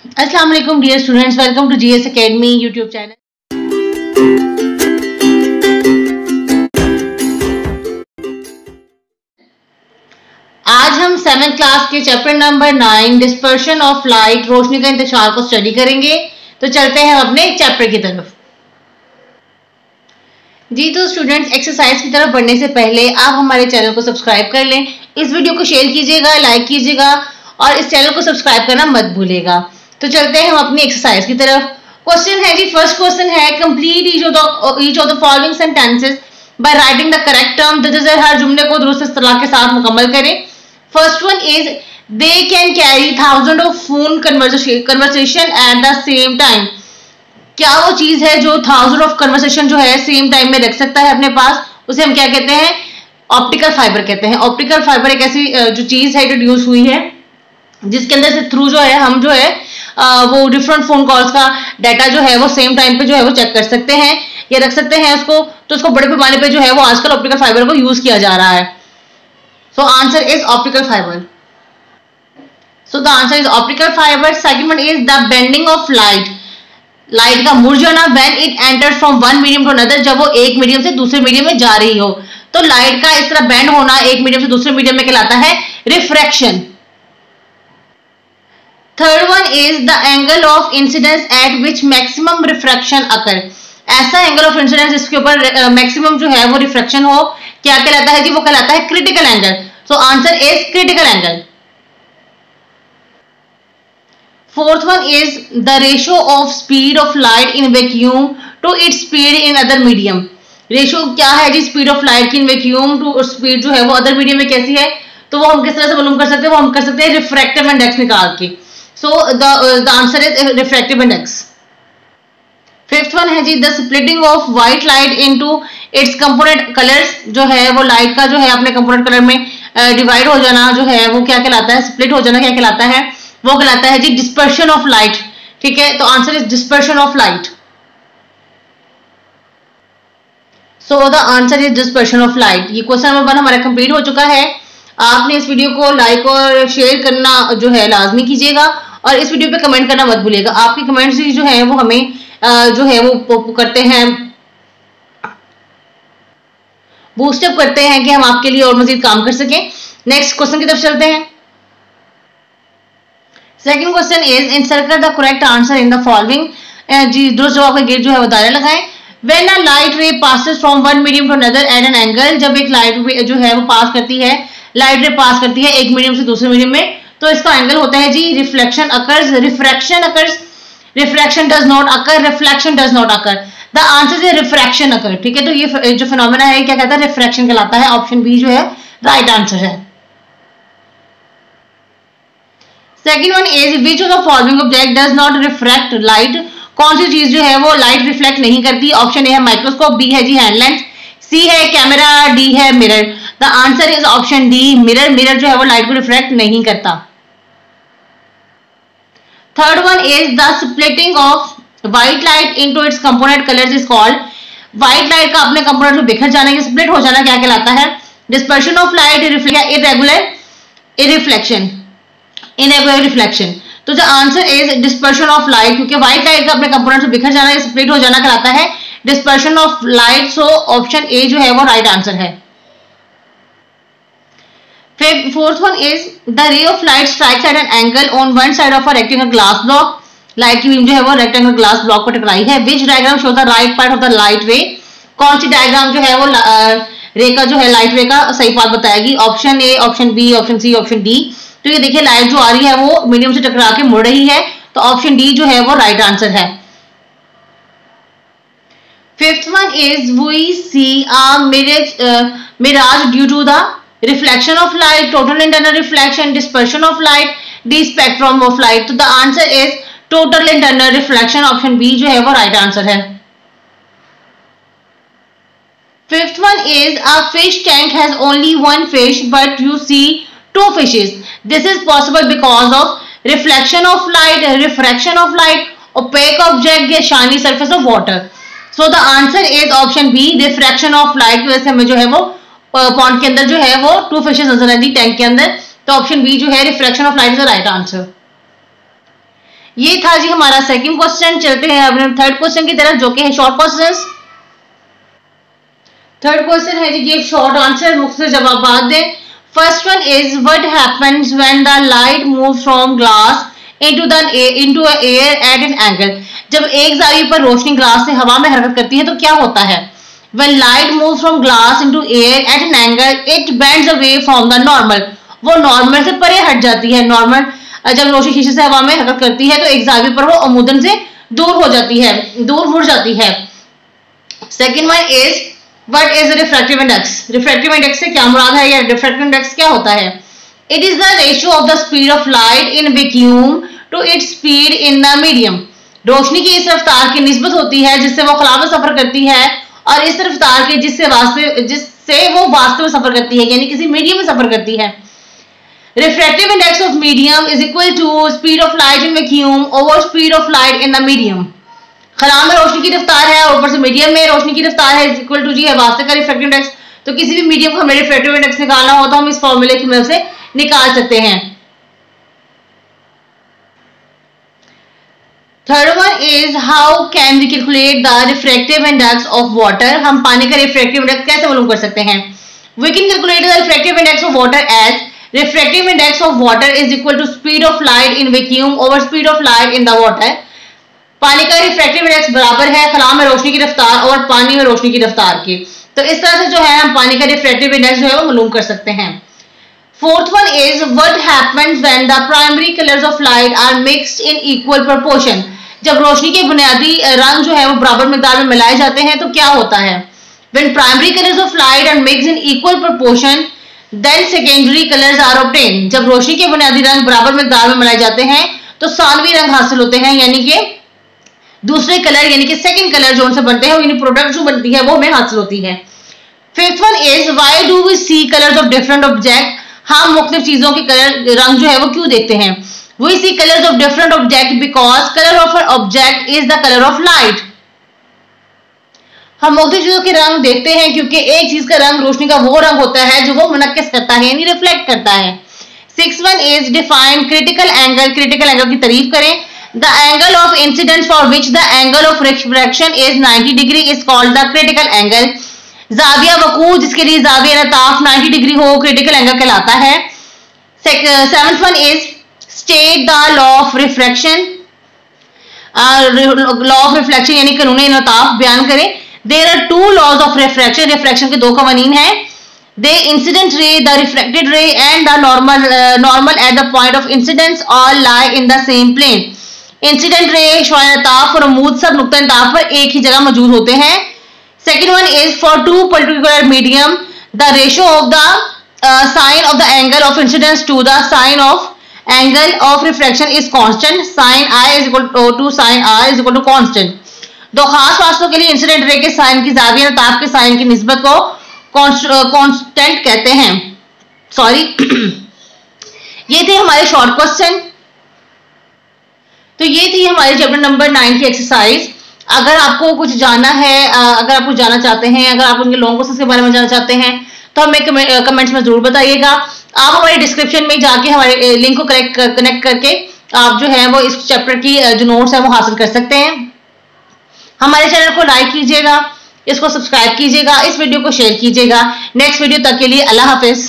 अस्सलाम वालेकुम dear students, welcome to GS academy YouTube channel. आज हम 7th क्लास के chapter number 9 dispersion of light, रोशनी का इंतशार को स्टडी करेंगे। तो चलते हैं अपने चैप्टर की तरफ। जी तो स्टूडेंट्स, एक्सरसाइज की तरफ बढ़ने से पहले आप हमारे चैनल को सब्सक्राइब कर लें, इस वीडियो को शेयर कीजिएगा, लाइक कीजिएगा और इस चैनल को सब्सक्राइब करना मत भूलिएगा। तो चलते हैं हम अपनी एक्सरसाइज की तरफ। क्वेश्चन है जी, फर्स्ट क्वेश्चन है complete each of the following sentences by writing the correct term. तो हर जुमले को दुरुस्त इस्तेलाह के साथ मुकम्मल करें। First one is they can carry thousand of phone conversation at the same time. क्या वो चीज है जो थाउजेंड ऑफ कन्वर्सेशन जो है सेम टाइम में रख सकता है अपने पास, उसे हम क्या कहते हैं? ऑप्टिकल फाइबर कहते हैं। ऑप्टिकल फाइबर एक ऐसी जो चीज है इंट्रोड्यूस हुई है जिसके अंदर से थ्रू जो है हम जो है वो डिफरेंट फोन कॉल्स का डाटा जो है वो सेम टाइम पे जो है वो चेक कर सकते हैं या रख सकते हैं उसको। तो उसको बड़े पैमाने पे जो है वो आजकल ऑप्टिकल फाइबर को यूज किया जा रहा है। So answer is optical fibre. So the answer is optical fibre. Second one is the bending of light. Light का मुड़ जाना when it enters from one medium to another, जब वो एक मीडियम से दूसरे मीडियम में जा रही हो। तो लाइट का इस तरह बेंड होना एक मीडियम से दूसरे मीडियम में कहलाता है refraction. Third one is the angle of incidence at which maximum refraction occur. ऐसा एंगल ऑफ इंसिडेंस जिसके ऊपर मैक्सिमम जो है वो रिफ्रैक्शन हो, क्या कहलाता है जी? वो कहलाता है critical angle. So answer is critical angle. Fourth one is the ratio of speed of light in vacuum to its speed in other medium. Ratio क्या है जी स्पीड ऑफ लाइट की इन वैक्यूम टू स्पीड जो है वो other medium में कैसी है? तो वो हम किस तरह से मालूम कर सकते हैं? वो हम कर सकते हैं रिफ्रैक्टिव इंडेक्स निकाल के। So the answer is refractive index. Fifth one है जी the splitting of white light into its component colours. जो है वो लाइट का जो है अपने कंपोनेंट कलर में डिवाइड हो जाना जो है वो क्या कहलाता है? स्प्लिट हो जाना क्या कहलाता है? वो कहलाता है जी डिस्पर्शन ऑफ लाइट। ठीक है, तो answer is dispersion of light. So the answer is dispersion of light. ये क्वेश्चन नंबर 1 हमारा कंप्लीट हो चुका है। आपने इस वीडियो को लाइक और शेयर करना जो है लाजमी कीजिएगा और इस वीडियो पे कमेंट करना मत भूलिएगा। आपके कमेंट्स जो है वो हमें जो है वो करते हैं, बूस्टअप करते हैं कि हम आपके लिए और मजीद काम कर सकें। नेक्स्ट क्वेश्चन की तरफ चलते हैं। Second question is encircle the correct answer in the following. जी दुरुस्त जवाब का गेट जो है वो दायरा लगाएं। When a light ray passes from one medium to another at an angle. जब एक लाइट रे जो है वो पास करती है, लाइट रे पास करती है एक मीडियम से दूसरे मीडियम में, तो इसका एंगल होता है जी reflection occurs, refraction occurs, refraction does not occur, reflection does not occur. The answer is refraction occur. ठीक है, तो ये जो फिनोमेना है क्या कहता है? रिफ्रैक्शन कहलाता है। ऑप्शन बी जो है राइट आंसर है। Second one is which of the following object does not refract light. कौन सी चीज जो है वो लाइट रिफ्लेक्ट नहीं करती? ऑप्शन ए है माइक्रोस्कोप, बी है जी हैंड लेंस, सी है कैमरा, डी है mirror. The answer is option D mirror. Mirror जो है वो लाइट को रिफ्लेक्ट नहीं करता। Third one is the splitting of white light into its component colours is called. White light का अपने कंपोनेंट में बिखर जाने, स्प्लिट हो जाना क्या कहलाता है? Dispersion of light, irregular reflection, irregular reflection. तो the answer is dispersion of light, क्योंकि व्हाइट लाइट का अपने कंपोनेंट से बिखर जाना, स्प्लिट हो जाना कहलाता है dispersion of light. So option A जो है वो राइट आंसर है। Fourth one is the ray of light strikes at an angle on one side of a rectangle glass block. Light की बीम जो है वो रेक्टेंगल ग्लास ब्लॉक पर टकराई है। Which diagram show the right part of the light ray. कौन C diagram जो है वो रे का जो है लाइट रे का सही पार्ट बताएगी? Option A, option B, option C, option D. तो ये देखिए लाइट जो आ रही है वो मीडियम से टकरा के मुड़ रही है, तो ऑप्शन डी जो है वो राइट आंसर है। Fifth one is we see a mirage due to the reflection of light, total internal reflection, dispersion of light, the spectrum of light. तो the answer is total internal reflection. Option B जो है वो right answer है। Fifth one is a fish tank has only one fish but you see two fishes. This is possible because of reflection of light, refraction of light, opaque object या shiny surface of water. So the answer is option B, refraction of light की वजह से हमें जो है वो pond के अंदर जो है वो 2 फिशेस नजर आती टैंक के अंदर। तो ऑप्शन बी जो है refraction of light is the right answer. ये था जी हमारा सेकंड क्वेश्चन। चलते हैं अपने थर्ड क्वेश्चन की तरफ, जो कि है शॉर्ट क्वेश्चंस। थर्ड क्वेश्चन है जी कि शॉर्ट आंसर, मुख्तसर जवाब दें। First one is what happens when the light moves from glass into air at an angle. जब एक जाविये पर रोशनी ग्लास से हवा में हरकत करती है तो क्या होता है? When light moves from glass into air at an angle, it bends away from the normal. वो नॉर्मल से परे हट जाती है। नॉर्मल जब रोशनी शीशे से हवा में हरकत करती है तो एक जाविये पर वो अमूदन से दूर हो जाती है, दूर मुड़ जाती है। Second one is what is refractive index. Refractive index से क्या मुराद है या रिफ्रैक्टिव इंडेक्स क्या होता है? It is the ratio of the speed of light in vacuum to its speed in the medium. रोशनी की इस रफ्तार की निस्बत होती है जिससे वो खला में सफर करती है, और इस रफ्तार के जिससे वो वास्तव में सफर करती है, यानी किसी मीडियम में सफर करती है। Refractive index of medium is equal to speed of light in vacuum over speed of light in the medium. खला में रोशनी की रफ्तार है, ऊपर से मीडियम में रोशनी की रफ्तार है, इज इक्वल टू जी है वास्तव का रिफ्रैक्टिव इंडेक्स। तो किसी भी मीडियम को हमें रिफ्रैक्टिव इंडेक्स निकालना हो तो हम इस फॉर्मूले की मदद से निकाल सकते हैं। Third one is how can we calculate the refractive index of water. हम पानी का रिफ्रैक्टिव इंडेक्स कैसे मालूम कर सकते हैं? We can calculate the refractive index of water as refractive index of water is equal to speed of light in vacuum over speed of light in the water. पानी का रिफ्रैक्टिव इंडेक्स बराबर है खला में रोशनी की रफ्तार और पानी में रोशनी की रफ्तार की। तो इस तरह से जो है हम पानी का रिफ्रैक्टिव इंडेक्स जो है वो मालूम कर सकते हैं। Fourth one is what happens when the primary colours of light are mixed in equal proportion. जब रोशनी के बुनियादी रंग जो है वो बराबर मिकदार में मिलाए जाते हैं तो क्या होता है? When primary colors of light are mixed in equal proportion, then secondary colors are obtained. जब रोशनी के बुनियादी रंग बराबर मिकदार में मिलाए जाते हैं तो सानवी रंग हासिल होते हैं, यानी कि दूसरे कलर यानी कि सेकंड कलर जो उनसे बनते हैं, यानी प्रोडक्ट जो बनती है वो हमें हासिल होती है। Fifth one is why do we see colours of different object. हम मुख्तलिफ चीजों के कलर रंग जो है वो क्यों देखते हैं? We see colors of different object because color of an object is the color of light. हम मुख्तलिफ चीजों के रंग देखते हैं क्योंकि एक चीज का रंग रोशनी का वो रंग होता है जो वो मुनक्किस करता है, यानी रिफ्लेक्ट करता है। Six one is define critical angle. Critical angle की तारीफ करें। The angle of incidence for which the angle of refraction is 90 degree is called the critical angle. जाविया वकू जिसके लिए जाविया लताफ 90 डिग्री हो क्रिटिकल एंगल कहलाता है। Seventh one is state the law of refraction. Law of reflection यानी कानून इनताफ बयान करें। There are two laws of refraction. Refraction के दो कवानीन हैं। The incident ray, the reflected ray and the normal at the point of incidence all lie in the same plane. Incident ray, शुआए इनताफ और अमूद सब नुक्ता इनताफ पर एक ही जगह मौजूद होते हैं। Second one is for two particular medium the ratio of the sine of the angle of incidence to the sine of angle of refraction is constant. Sine i is equal to sine r is equal to constant. दो खास वास्तों के लिए incident ray के sign की जाविया ताप के sign की निस्बत को कांस्टेंट कहते हैं। सॉरी ये थे हमारे शॉर्ट क्वेश्चन। तो ये थी हमारे चैप्टर नंबर 9 की एक्सरसाइज। अगर आपको कुछ जानना है, अगर आप कुछ जानना चाहते हैं, अगर आप उनके लॉन्ग क्वेश्चन के बारे में जानना चाहते हैं तो हमें कमेंट्स में जरूर बताइएगा। आप हमारे डिस्क्रिप्शन में जाके हमारे लिंक को कनेक्ट करके आप जो है वो इस चैप्टर की जो नोट्स है वो हासिल कर सकते हैं। हमारे चैनल को लाइक कीजिएगा, इसको सब्सक्राइब कीजिएगा, इस वीडियो को शेयर कीजिएगा। नेक्स्ट वीडियो तक के लिए अल्लाह हाफिज।